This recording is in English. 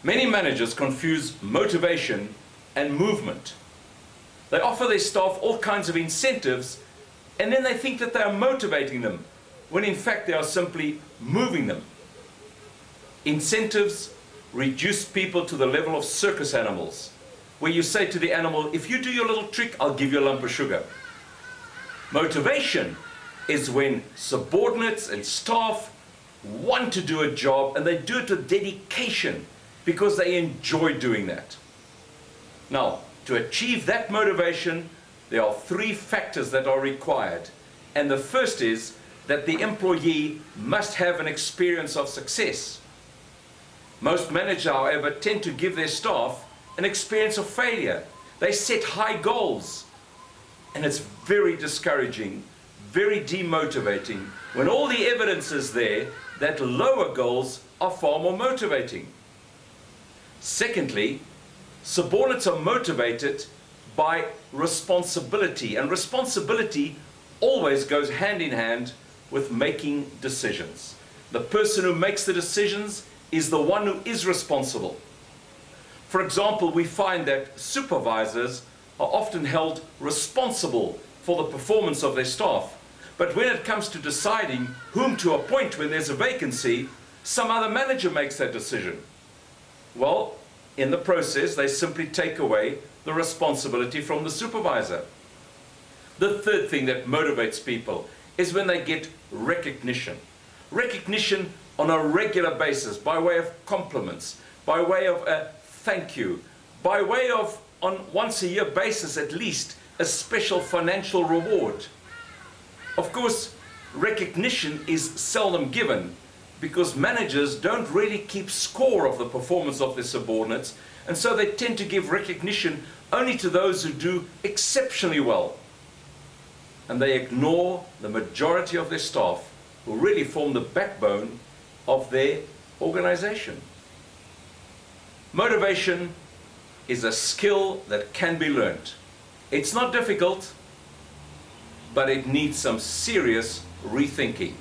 Many managers confuse motivation and movement. They offer their staff all kinds of incentives, and then they think that they are motivating them, when in fact they are simply moving them. Incentives reduce people to the level of circus animals, where you say to the animal, if you do your little trick, I'll give you a lump of sugar. Motivation is when subordinates and staff want to do a job, and they do it with dedication because they enjoy doing that. Now, to achieve that motivation, there are three factors that are required. And the first is that the employee must have an experience of success. Most managers, however, tend to give their staff an experience of failure. They set high goals, and it's very discouraging, very demotivating, when all the evidence is there that lower goals are far more motivating. Secondly, subordinates are motivated by responsibility, and responsibility always goes hand in hand with making decisions. The person who makes the decisions is the one who is responsible. For example, we find that supervisors are often held responsible for the performance of their staff. But when it comes to deciding whom to appoint when there's a vacancy, some other manager makes that decision. Well, in the process, they simply take away the responsibility from the supervisor. The third thing that motivates people is when they get recognition. Recognition on a regular basis, by way of compliments, by way of a thank you, by way of, on once a year basis at least, a special financial reward. Of course, recognition is seldom given because managers don't really keep score of the performance of their subordinates, and so they tend to give recognition only to those who do exceptionally well. And they ignore the majority of their staff who really form the backbone of their organization. Motivation is a skill that can be learned. It's not difficult, but it needs some serious rethinking.